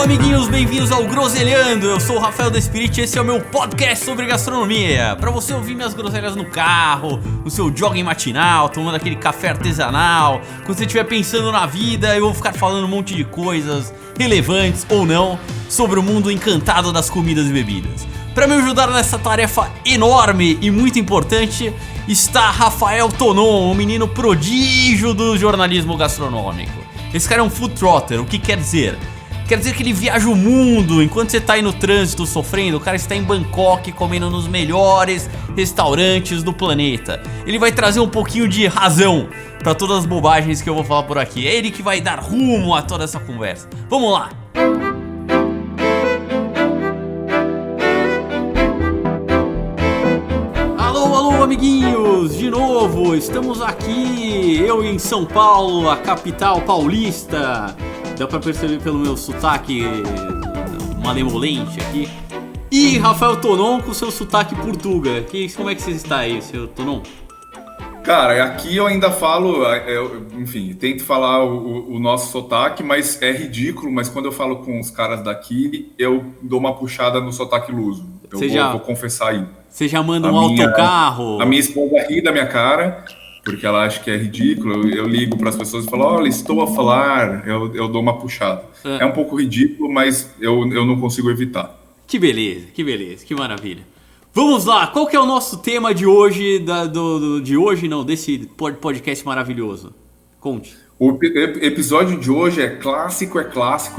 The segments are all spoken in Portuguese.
Alô, amiguinhos, bem-vindos ao Groselhando. Eu sou o Rafael Despiriti e esse é o meu podcast sobre gastronomia. Pra você ouvir minhas groselhas no carro, no seu jogging matinal, tomando aquele café artesanal. Quando você estiver pensando na vida, eu vou ficar falando um monte de coisas, relevantes ou não, sobre o mundo encantado das comidas e bebidas. Pra me ajudar nessa tarefa enorme e muito importante, está Rafael Tonon, um menino prodígio do jornalismo gastronômico. Esse cara é um food trotter, o que quer dizer? Quer dizer que ele viaja o mundo. Enquanto você tá aí no trânsito sofrendo, o cara está em Bangkok comendo nos melhores restaurantes do planeta. Ele vai trazer um pouquinho de razão pra todas as bobagens que eu vou falar por aqui. É ele que vai dar rumo a toda essa conversa. Vamos lá! Alô, amiguinhos! De novo, estamos aqui, eu em São Paulo, a capital paulista. Dá pra perceber pelo meu sotaque malemolente aqui. E Rafael Tonon com seu sotaque portuga. Como é que você está aí, seu Tonon? Cara, aqui eu ainda falo, enfim, tento falar o nosso sotaque, mas é ridículo, mas quando eu falo com os caras daqui, eu dou uma puxada no sotaque luso. Vou confessar aí. Você já manda um autocarro? A minha esposa ri da minha cara, porque ela acha que é ridículo. Eu ligo para as pessoas e falo, olha, estou a falar, eu dou uma puxada. É um pouco ridículo, mas eu não consigo evitar. Que beleza, que maravilha. Vamos lá, qual que é o nosso tema de hoje, desse podcast maravilhoso? Conte. O episódio de hoje é clássico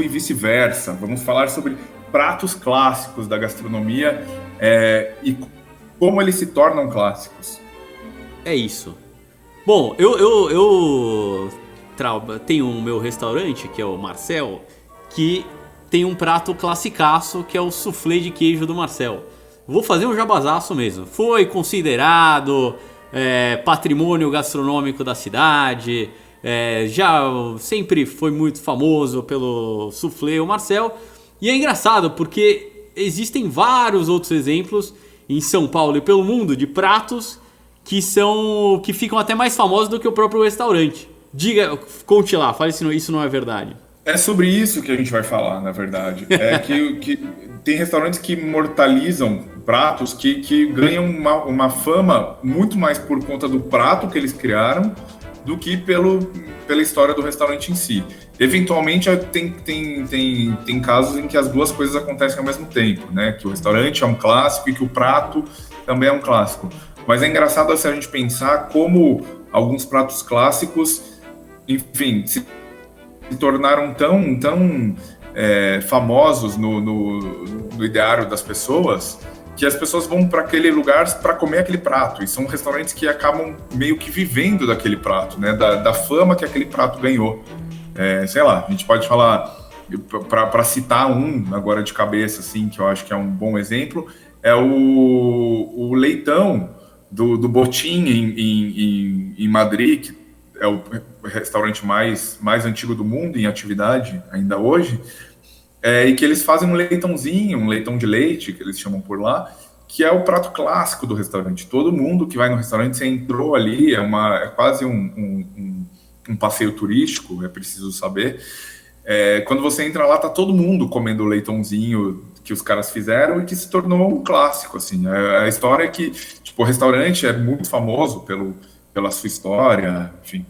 e vice-versa. Vamos falar sobre pratos clássicos da gastronomia e como eles se tornam clássicos. É isso. Bom, eu tenho o meu restaurante, que é o Marcel, que tem um prato classicaço, que é o soufflé de queijo do Marcel. Vou fazer um jabazaço mesmo. Foi considerado patrimônio gastronômico da cidade, já sempre foi muito famoso pelo soufflé, o Marcel. E é engraçado porque existem vários outros exemplos em São Paulo e pelo mundo de pratos que ficam até mais famosos do que o próprio restaurante. Conte lá, fale se isso não é verdade. É sobre isso que a gente vai falar, na verdade. É que tem restaurantes que imortalizam pratos que ganham uma fama muito mais por conta do prato que eles criaram do que pela história do restaurante em si. Eventualmente tem casos em que as duas coisas acontecem ao mesmo tempo, né? Que o restaurante é um clássico e que o prato também é um clássico. Mas é engraçado se a gente pensar como alguns pratos clássicos, enfim, se tornaram tão famosos no ideário das pessoas, que as pessoas vão para aquele lugar para comer aquele prato. E são restaurantes que acabam meio que vivendo daquele prato, né? Da fama que aquele prato ganhou. Sei lá, a gente pode falar, para citar um agora de cabeça, assim, que eu acho que é um bom exemplo, é o leitão do Botim em Madrid, que é o restaurante mais antigo do mundo em atividade ainda hoje, e que eles fazem um leitãozinho, um leitão de leite, que eles chamam por lá, que é o prato clássico do restaurante. Todo mundo que vai no restaurante, você entrou ali, é quase um passeio turístico, é preciso saber. Quando você entra lá, tá todo mundo comendo o leitãozinho que os caras fizeram e que se tornou um clássico, assim. A história é que, tipo, o restaurante é muito famoso pela sua história, enfim,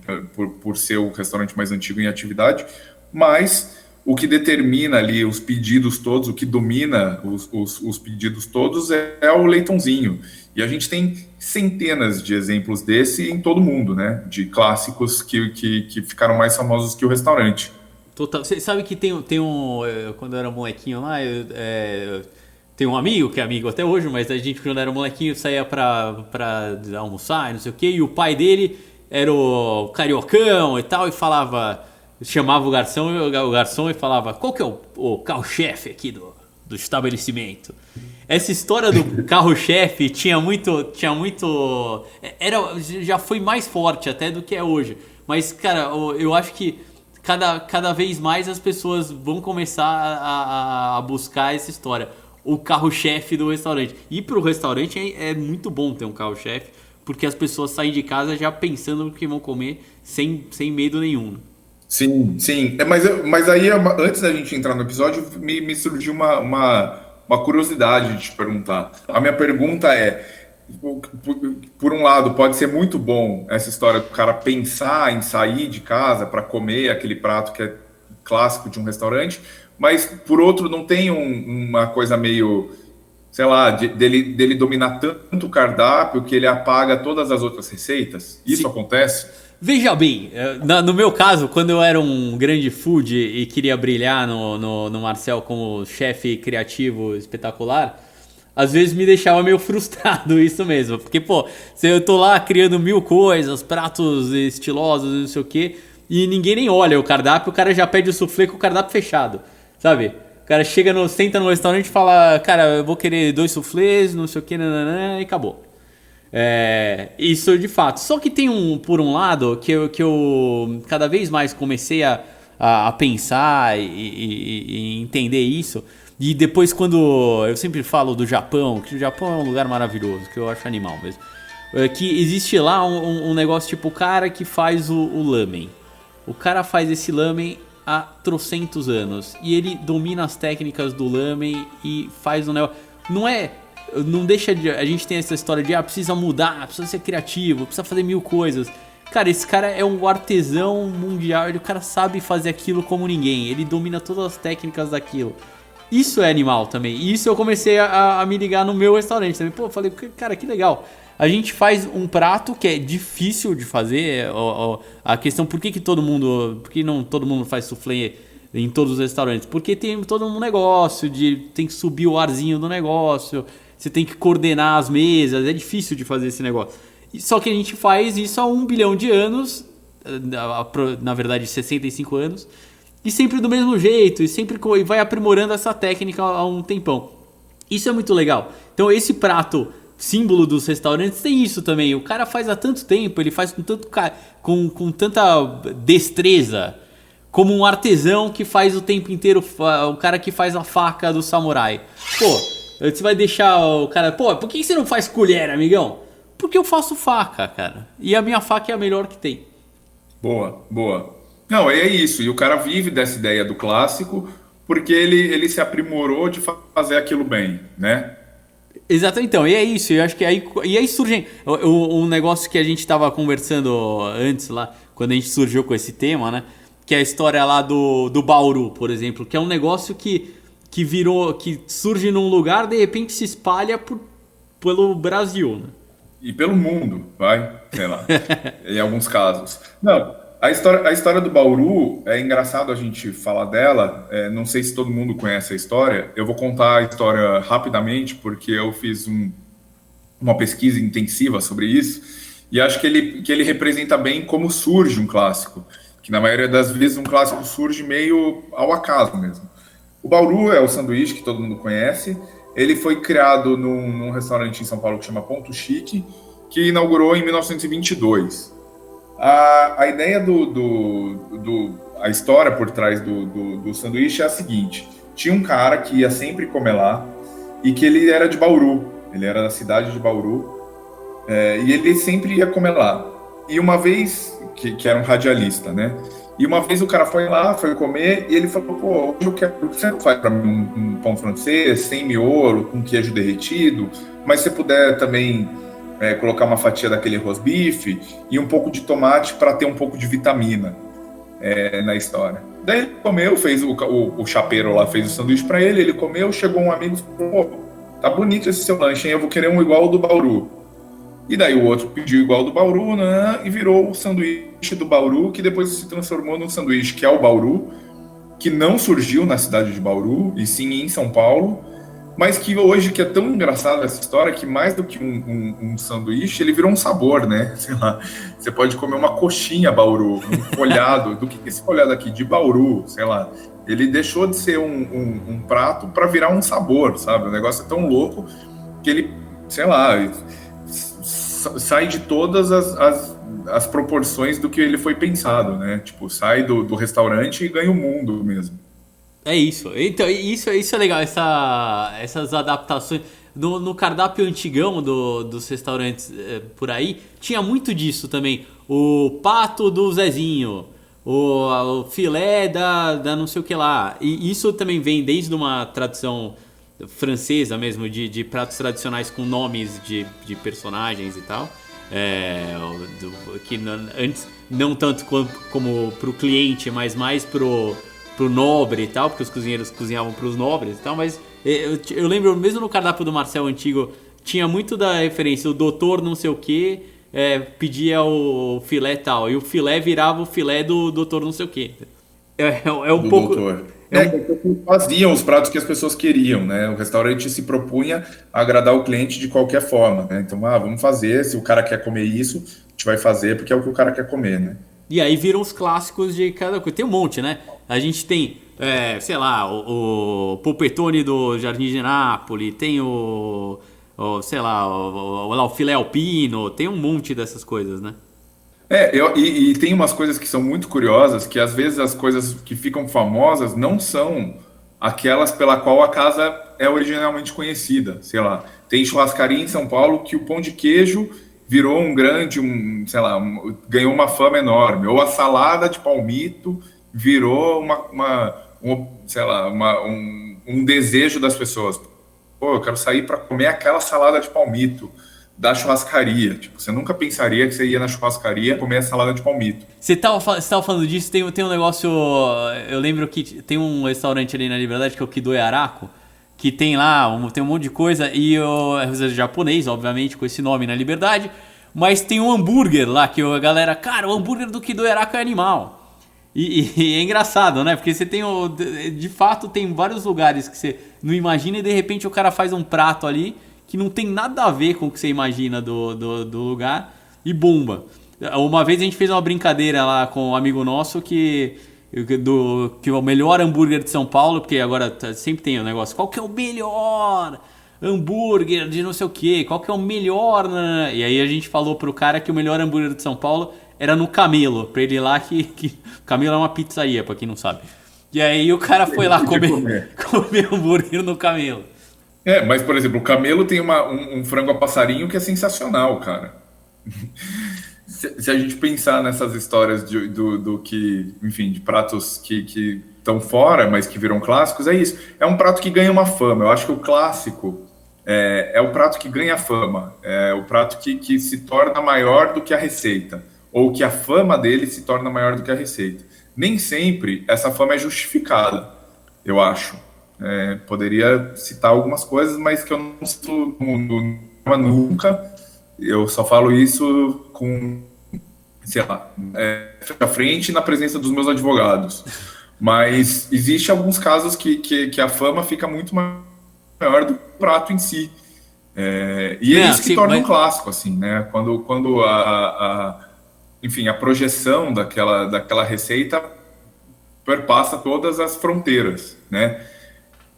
por ser o restaurante mais antigo em atividade, mas o que determina ali os pedidos todos, o que domina os pedidos todos é o leitãozinho. E a gente tem centenas de exemplos desse em todo mundo, né? De clássicos que ficaram mais famosos que o restaurante. Total. Você sabe que tem quando eu era molequinho lá, tem um amigo, que é amigo até hoje, mas a gente quando era molequinho saía pra almoçar e não sei o quê, e o pai dele era o cariocão e tal, e chamava o garçom e falava, qual que é o carro-chefe aqui do estabelecimento? Essa história do carro-chefe já foi mais forte até do que é hoje, mas cara, eu acho que cada vez mais as pessoas vão começar a buscar essa história. O carro-chefe do restaurante. E pro restaurante é muito bom ter um carro-chefe, porque as pessoas saem de casa já pensando no que vão comer sem medo nenhum. Sim, sim. Mas aí, antes da gente entrar no episódio, me surgiu uma curiosidade de te perguntar. A minha pergunta é: por um lado, pode ser muito bom essa história do cara pensar em sair de casa para comer aquele prato que é clássico de um restaurante, mas por outro, não tem uma coisa meio, sei lá, dele dominar tanto o cardápio que ele apaga todas as outras receitas? Isso Sim. acontece? Veja bem, no meu caso, quando eu era um grande food e queria brilhar no Marcel como chefe criativo espetacular, às vezes me deixava meio frustrado isso mesmo. Porque, pô, se eu tô lá criando mil coisas, pratos estilosos, não sei o quê, e ninguém nem olha o cardápio, o cara já pede o soufflé com o cardápio fechado, sabe? O cara senta no restaurante e fala, cara, eu vou querer 2 soufflés, não sei o quê, nananã, e acabou. Isso de fato. Só que tem por um lado, que eu cada vez mais comecei a pensar e entender isso. E depois, quando eu sempre falo do Japão, que o Japão é um lugar maravilhoso, que eu acho animal mesmo. Que existe lá um negócio tipo o cara que faz o lamen. O cara faz esse lamen há trocentos anos. E ele domina as técnicas do lamen e faz um negócio. Não deixa de. A gente tem essa história de precisa mudar, precisa ser criativo, precisa fazer mil coisas. Cara, esse cara é um artesão mundial, o cara sabe fazer aquilo como ninguém, ele domina todas as técnicas daquilo. Isso é animal também. E isso eu comecei a me ligar no meu restaurante também. Pô, eu falei, cara, que legal. A gente faz um prato que é difícil de fazer. A questão, por que todo mundo. Por que não todo mundo faz soufflé em todos os restaurantes? Porque tem todo um negócio tem que subir o arzinho do negócio. Você tem que coordenar as mesas, é difícil de fazer esse negócio. Só que a gente faz isso há 1 bilhão de anos, na verdade 65 anos, e sempre do mesmo jeito, e sempre vai aprimorando essa técnica há um tempão. Isso é muito legal. Então esse prato, símbolo dos restaurantes, tem isso também. O cara faz há tanto tempo, ele faz com tanta destreza, como um artesão que faz o tempo inteiro, o cara que faz a faca do samurai. Pô, você vai deixar o cara... Pô, por que você não faz colher, amigão? Porque eu faço faca, cara. E a minha faca é a melhor que tem. Boa, boa. Não, é isso. E o cara vive dessa ideia do clássico porque ele se aprimorou de fazer aquilo bem, né? Exato, então. E é isso. Eu acho que aí surge um negócio que a gente tava conversando antes lá, quando a gente surgiu com esse tema, né? Que é a história lá do Bauru, por exemplo. Que é um negócio que surge num lugar, de repente se espalha pelo Brasil, né? E pelo mundo, vai, sei lá, em alguns casos. Não, a história do Bauru, é engraçado a gente falar dela, não sei se todo mundo conhece a história, eu vou contar a história rapidamente, porque eu fiz uma pesquisa intensiva sobre isso, e acho que ele representa bem como surge um clássico, que na maioria das vezes um clássico surge meio ao acaso mesmo. O Bauru é o sanduíche que todo mundo conhece. Ele foi criado num restaurante em São Paulo que chama Ponto Chique, que inaugurou em 1922. A ideia a história por trás do sanduíche é a seguinte: tinha um cara que ia sempre comer lá e que ele era de Bauru, ele era da cidade de Bauru, e ele sempre ia comer lá. E uma vez, que era um radialista, né? E uma vez o cara foi lá, foi comer, e ele falou, pô, hoje eu quero, você faz para mim um pão francês, sem miolo, com queijo derretido, mas se puder também colocar uma fatia daquele rosbife e um pouco de tomate para ter um pouco de vitamina na história. Daí ele comeu, fez o chapeiro lá, fez o sanduíche para ele comeu, chegou um amigo e falou, pô, tá bonito esse seu lanche, hein? Eu vou querer um igual ao do Bauru. E daí o outro pediu igual do Bauru, né? E virou o sanduíche do Bauru, que depois se transformou num sanduíche que é o Bauru, que não surgiu na cidade de Bauru, e sim em São Paulo, mas que hoje, que é tão engraçado essa história, que mais do que um sanduíche, ele virou um sabor, né? Sei lá, você pode comer uma coxinha Bauru, um folhado, do que esse folhado aqui, de Bauru, sei lá. Ele deixou de ser um prato para virar um sabor, sabe? O negócio é tão louco que ele, sei lá, sai de todas as proporções do que ele foi pensado, né? Tipo, sai do restaurante e ganha o mundo mesmo. É isso. Então, isso é legal, essas adaptações. No cardápio antigão dos restaurantes por aí, tinha muito disso também. O pato do Zezinho, o filé da não sei o que lá. E isso também vem desde uma tradição francesa mesmo, de pratos tradicionais com nomes de personagens e tal. Que antes não tanto como pro cliente, mas mais pro nobre e tal, porque os cozinheiros cozinhavam pros nobres e tal. Mas eu lembro, mesmo no cardápio do Marcel antigo, tinha muito da referência, o doutor não sei o que pedia o filé tal, e o filé virava o filé do doutor não sei o que. É um Do pouco... doutor. Faziam os pratos que as pessoas queriam, né? O restaurante se propunha a agradar o cliente de qualquer forma, né? Então, vamos fazer, se o cara quer comer isso, a gente vai fazer porque é o que o cara quer comer, né? E aí viram os clássicos de cada coisa. Tem um monte, né? A gente tem, sei lá, o polpettone do Jardim de Nápoles, tem sei lá, o filé alpino, tem um monte dessas coisas, né? E tem umas coisas que são muito curiosas, que às vezes as coisas que ficam famosas não são aquelas pela qual a casa é originalmente conhecida. Sei lá, tem churrascaria em São Paulo que o pão de queijo virou sei lá, ganhou uma fama enorme. Ou a salada de palmito virou sei lá, um desejo das pessoas. Pô, eu quero sair para comer aquela salada de palmito da churrascaria. Tipo, você nunca pensaria que você ia na churrascaria comer a salada de palmito. Você tava falando disso, tem um negócio... Eu lembro que tem um restaurante ali na Liberdade, que é o Kido Araco, que tem lá, tem um monte de coisa, e é japonês, obviamente, com esse nome na Liberdade, mas tem um hambúrguer lá, que a galera... Cara, o hambúrguer do Kido Araco é animal. E é engraçado, né? Porque você tem... De fato, tem vários lugares que você não imagina, e de repente o cara faz um prato ali que não tem nada a ver com o que você imagina do lugar, e bomba. Uma vez a gente fez uma brincadeira lá com um amigo nosso que o melhor hambúrguer de São Paulo, porque agora sempre tem o negócio, qual que é o melhor hambúrguer de não sei o que, qual que é o melhor... E aí a gente falou pro cara que o melhor hambúrguer de São Paulo era no Camelo, pra ele ir lá que Camelo é uma pizzaria, pra quem não sabe. E aí o cara foi lá comer hambúrguer no Camelo. Mas, por exemplo, o Camelo tem um frango a passarinho que é sensacional, cara. Se a gente pensar nessas histórias do que, enfim, de pratos que estão fora, mas que viram clássicos, é isso. É um prato que ganha uma fama. Eu acho que o clássico é o prato que ganha fama. É o prato que se torna maior do que a receita. Ou que a fama dele se torna maior do que a receita. Nem sempre essa fama é justificada, eu acho. Poderia citar algumas coisas, mas que eu não cito nunca. Eu só falo isso com, sei lá, à frente na presença dos meus advogados. Mas existe alguns casos que a fama fica muito maior do que o prato em si. E é isso que torna um clássico, assim, né? Quando enfim, a projeção daquela receita perpassa todas as fronteiras, né?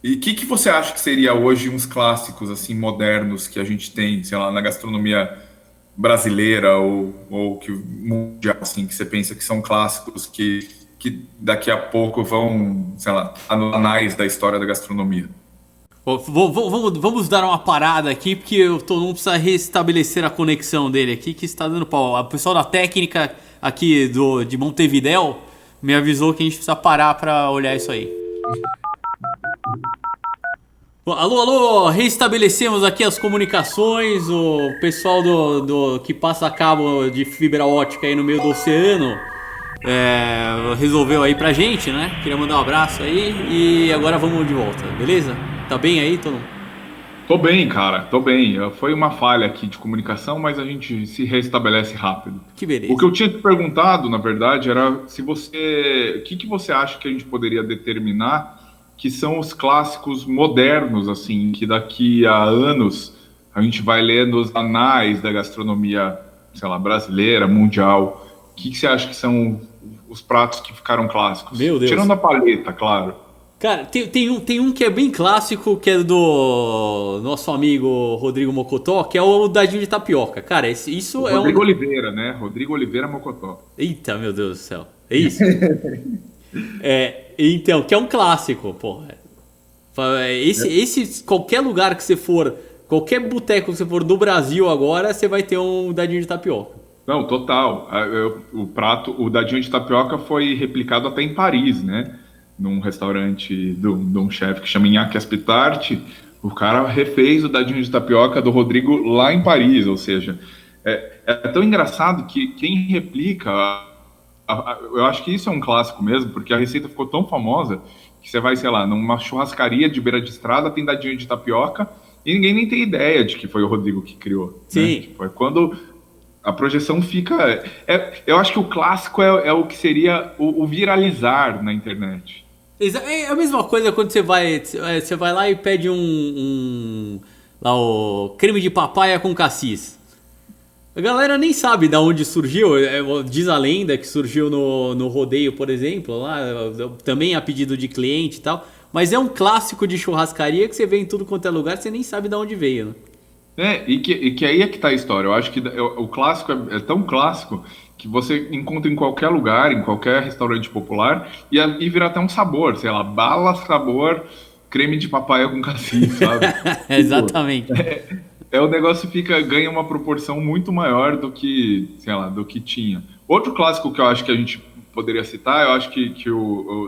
E o que você acha que seria hoje uns clássicos assim modernos que a gente tem, sei lá, na gastronomia brasileira ou que mundial, assim, que você pensa que são clássicos que daqui a pouco vão, sei lá, anais da história da gastronomia? Vamos dar uma parada aqui, porque o Tom precisa restabelecer a conexão dele aqui, que está dando pau. O pessoal da técnica aqui de Montevidéu me avisou que a gente precisa parar para olhar isso aí. Alô, restabelecemos aqui as comunicações. O pessoal que passa cabo de fibra ótica aí no meio do oceano resolveu aí pra gente, né? Queria mandar um abraço aí e agora vamos de volta, beleza? Tá bem aí, Tom? Tô bem, cara, tô bem. Foi uma falha aqui de comunicação, mas a gente se restabelece rápido. Que beleza. O que eu tinha te perguntado, na verdade, era se o que você acha que a gente poderia determinar que são os clássicos modernos, assim, que daqui a anos a gente vai ler nos anais da gastronomia, sei lá, brasileira, mundial. O que você acha que são os pratos que ficaram clássicos? Meu Deus. Tirando a paleta, claro. Cara, tem um que é bem clássico, que é do nosso amigo Rodrigo Mocotó, que é o dadinho de tapioca. Cara, isso é Rodrigo Oliveira, né? Rodrigo Oliveira Mocotó. Eita, meu Deus do céu. É isso? Então, que é um clássico, porra. Qualquer lugar que você for, qualquer boteco que você for do Brasil agora, você vai ter um dadinho de tapioca. Não, total. O prato, o dadinho de tapioca foi replicado até em Paris, né? Num restaurante de um chefe que chama Inaki Aspitart. O cara refez o dadinho de tapioca do Rodrigo lá em Paris, ou seja, é tão engraçado que quem replica, eu acho que isso é um clássico mesmo, porque a receita ficou tão famosa que você vai, sei lá, numa churrascaria de beira de estrada, tem dadinho de tapioca e ninguém nem tem ideia de que foi o Rodrigo que criou. Né? Sim. Tipo, é quando a projeção fica. Eu acho que o clássico é o que seria o viralizar na internet. É a mesma coisa quando você vai lá e pede lá o creme de papaya com cassis. A galera nem sabe de onde surgiu. Diz a lenda que surgiu no rodeio, por exemplo, lá, também a pedido de cliente e tal. Mas é um clássico de churrascaria que você vê em tudo quanto é lugar, você nem sabe de onde veio, né? E que aí é que tá a história. Eu acho que o clássico é tão clássico que você encontra em qualquer lugar, em qualquer restaurante popular, e vira até um sabor, sei lá, bala sabor creme de papaya com cassis, sabe? Tipo, Exatamente. o negócio ganha uma proporção muito maior do que, sei lá, do que tinha. Outro clássico que eu acho que a gente poderia citar, eu acho que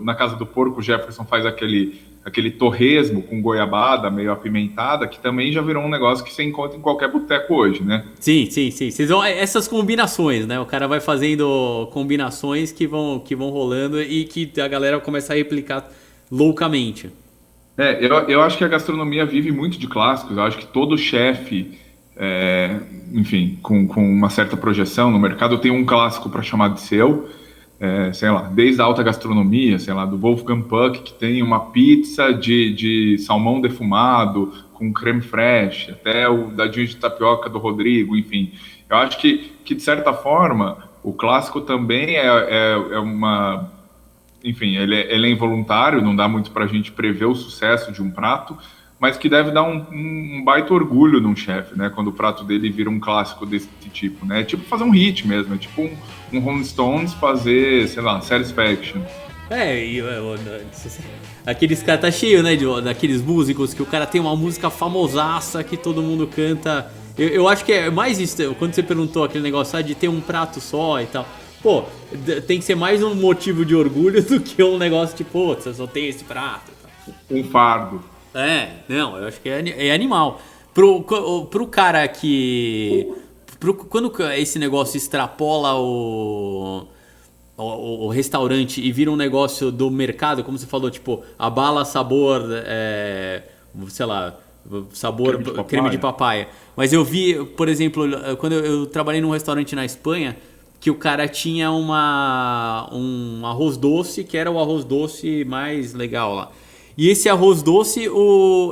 na Casa do Porco o Jefferson faz aquele torresmo com goiabada meio apimentada, que também já virou um negócio que você encontra em qualquer boteco hoje, né? Sim, sim, sim. Essas combinações, né? O cara vai fazendo combinações que vão rolando e que a galera começa a replicar loucamente. Eu acho que a gastronomia vive muito de clássicos. Eu acho que todo chefe, enfim, com uma certa projeção no mercado, tem um clássico para chamar de seu. Sei lá, desde a alta gastronomia, sei lá, do Wolfgang Puck, que tem uma pizza de salmão defumado com creme fraiche, até o dadinho de tapioca do Rodrigo, enfim. Eu acho que de certa forma, o clássico também é uma... Enfim, ele é involuntário, não dá muito para a gente prever o sucesso de um prato, mas que deve dar um baita orgulho num chefe, né? Quando o prato dele vira um clássico desse tipo, né? É tipo fazer um hit mesmo, é tipo um Rolling Stones fazer, sei lá, Satisfaction. Aqueles caras tá cheio, né, daqueles músicos que o cara tem uma música famosaça que todo mundo canta. Eu acho que é mais isso, quando você perguntou aquele negócio de ter um prato só e tal. Pô, tem que ser mais um motivo de orgulho do que um negócio tipo, pô, você só tem esse prato. Um fardo. Não, eu acho que é animal. Pro cara que... Quando esse negócio extrapola o restaurante e vira um negócio do mercado, como você falou, tipo, a bala sabor, sei lá, sabor creme de papaya. Mas eu vi, por exemplo, quando eu trabalhei num restaurante na Espanha, que o cara tinha um arroz doce, que era o arroz doce mais legal lá. E esse arroz doce,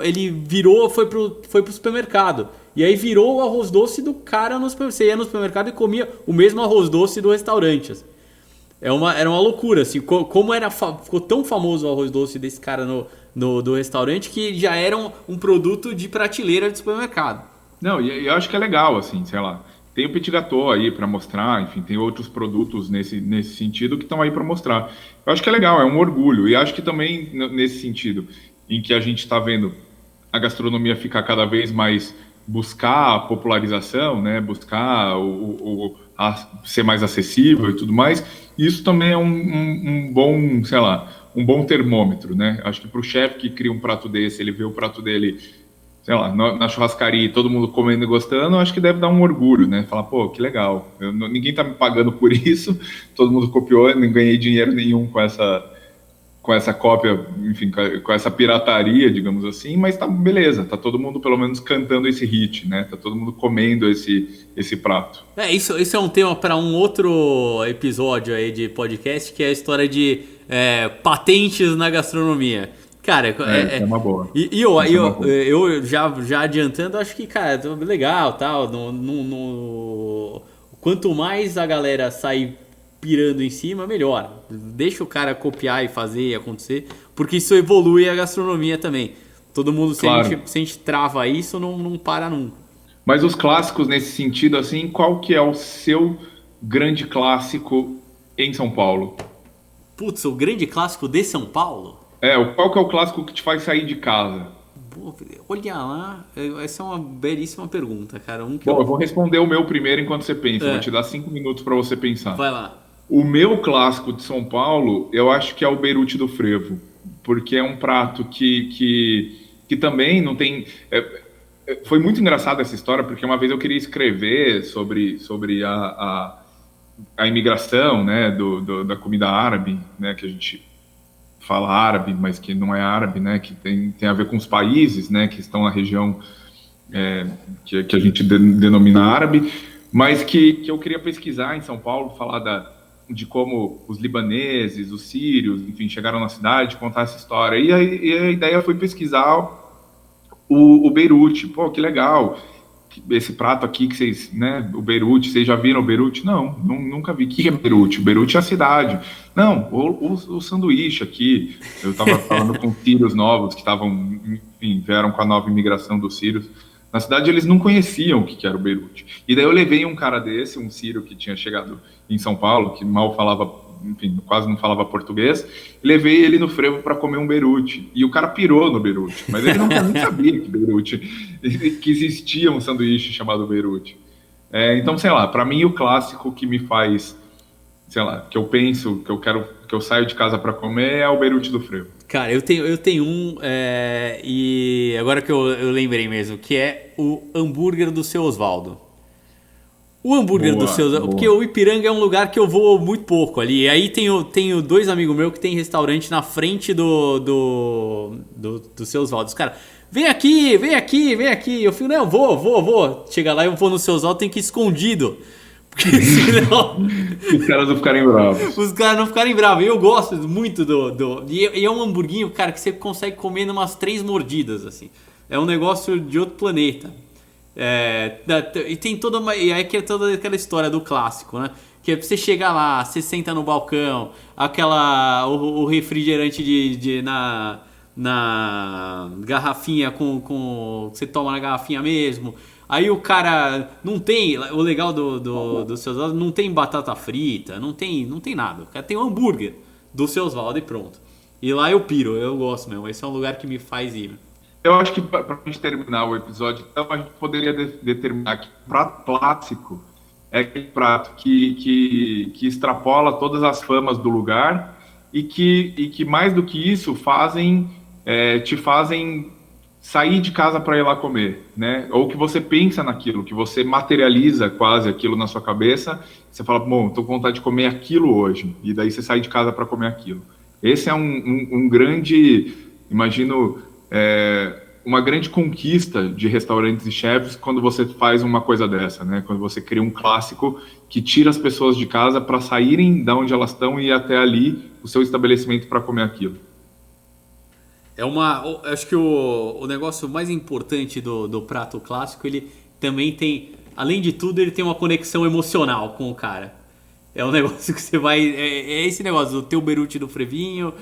ele foi pro supermercado. E aí virou o arroz doce do cara no supermercado. Você ia no supermercado e comia o mesmo arroz doce do restaurante. Assim. Era uma loucura, assim. Como ficou tão famoso o arroz doce desse cara do restaurante que já era um produto de prateleira de supermercado. Não, e eu acho que é legal, assim, sei lá. Tem o petit gâteau aí para mostrar, enfim, tem outros produtos nesse sentido que estão aí para mostrar. Eu acho que é legal, é um orgulho. E acho que também nesse sentido, em que a gente está vendo a gastronomia ficar cada vez mais buscar a popularização, né, buscar ser mais acessível e tudo mais, isso também é um bom, sei lá, um bom termômetro, né? Acho que para o chefe que cria um prato desse, ele vê o prato dele, sei lá, na churrascaria, todo mundo comendo e gostando, acho que deve dar um orgulho, né? Falar, pô, que legal, ninguém tá me pagando por isso, todo mundo copiou, eu não ganhei dinheiro nenhum com essa cópia, enfim, com essa pirataria, digamos assim, mas tá beleza, tá todo mundo pelo menos cantando esse hit, né? Tá todo mundo comendo esse prato. Isso é um tema para um outro episódio aí de podcast, que é a história de patentes na gastronomia. Cara, é uma boa. E eu já adiantando, acho que, cara, legal, tal. Quanto mais a galera sair pirando em cima, melhor. Deixa o cara copiar e fazer e acontecer, porque isso evolui a gastronomia também. Todo mundo, se a gente trava isso, não para nunca. Mas os clássicos nesse sentido, assim, qual que é o seu grande clássico em São Paulo? Putz, o grande clássico de São Paulo? Qual que é o clássico que te faz sair de casa? Pô, olha lá, essa é uma belíssima pergunta, cara. Bom, eu vou responder o meu primeiro enquanto você pensa. Vou te dar 5 minutos para você pensar. Vai lá. O meu clássico de São Paulo, eu acho que é o Beirute do Frevo, porque é um prato que também não tem... foi muito engraçada essa história, porque uma vez eu queria escrever sobre a imigração, né, da comida árabe, né, que a gente fala árabe, mas que não é árabe, né, que tem a ver com os países, né, que estão na região que a gente denomina árabe, mas que eu queria pesquisar em São Paulo, falar de como os libaneses, os sírios, enfim, chegaram na cidade, contar essa história. E a ideia foi pesquisar o Beirute. Pô, que legal. Esse prato aqui que vocês, né, o Beirute, vocês já viram o Beirute? Não, nunca vi. O que é Beirute? O Beirute é a cidade. Não, o sanduíche aqui. Eu estava falando com sírios novos que estavam, enfim, vieram com a nova imigração dos sírios. Na cidade eles não conheciam o que era o Beirute. E daí eu levei um cara desse, um sírio que tinha chegado em São Paulo, que mal falava, enfim, quase não falava português, e levei ele no frevo para comer um Beirute. E o cara pirou no Beirute, mas ele nem sabia que existia um sanduíche chamado Beirute. Então, sei lá, para mim o clássico que me faz, sei lá, que eu penso, que eu saio de casa para comer é o Beirute do frevo. Cara, eu tenho um, e agora que eu lembrei mesmo, que é o hambúrguer do Seu Osvaldo. O hambúrguer do Seu Osvaldo, porque o Ipiranga é um lugar que eu vou muito pouco ali. E aí tenho 2 amigos meus que tem restaurante na frente do Seu Osvaldo. Os caras, vem aqui. Eu fico, não, vou. Chega lá, eu vou no Seu Osvaldo, tem que ir escondido. Porque senão... Os caras não ficarem bravos. Os caras não ficarem bravos. Eu gosto muito E é um hamburguinho, cara, que você consegue comer numas 3 mordidas, assim. É um negócio de outro planeta. E tem toda aquela história do clássico, né? Que é pra você chegar lá, você senta no balcão, o refrigerante na garrafinha com você toma na garrafinha mesmo. Aí o cara não tem, o legal do Seu Osvaldo não tem batata frita, não tem nada. O cara tem um hambúrguer do Seu Osvaldo e pronto. E lá eu piro, eu gosto mesmo. Esse é um lugar que me faz ir. Eu acho que para a gente terminar o episódio, então a gente poderia determinar que o prato clássico é aquele prato que extrapola todas as famas do lugar e que mais do que isso te fazem sair de casa para ir lá comer, né? Ou que você pensa naquilo, que você materializa quase aquilo na sua cabeça, você fala, bom, estou com vontade de comer aquilo hoje, e daí você sai de casa para comer aquilo. Esse é um grande, imagino, uma grande conquista de restaurantes e chefs quando você faz uma coisa dessa, né? Quando você cria um clássico que tira as pessoas de casa para saírem da onde elas estão e ir até ali, o seu estabelecimento, para comer aquilo. Acho que o negócio mais importante do prato clássico, ele também tem, além de tudo, ele tem uma conexão emocional com o cara. É um negócio que você vai... É esse negócio, o teu Beirute do Frevinho,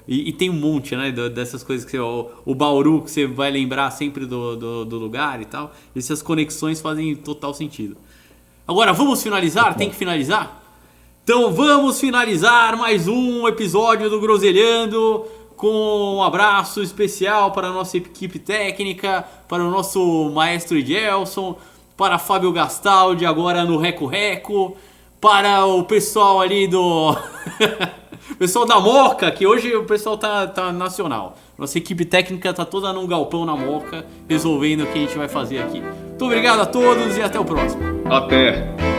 e tem um monte, né, dessas coisas que o Bauru, que você vai lembrar sempre do lugar e tal. Essas conexões fazem total sentido. Agora, vamos finalizar? Tem que finalizar? Então vamos finalizar mais um episódio do Groselhando, com um abraço especial para a nossa equipe técnica, para o nosso maestro Edelson, para Fábio Gastaldi agora no Reco Reco, para o pessoal ali do... pessoal da Moca, que hoje o pessoal tá nacional. Nossa equipe técnica tá toda num galpão na Moca, resolvendo o que a gente vai fazer aqui. Muito obrigado a todos e até o próximo. Até!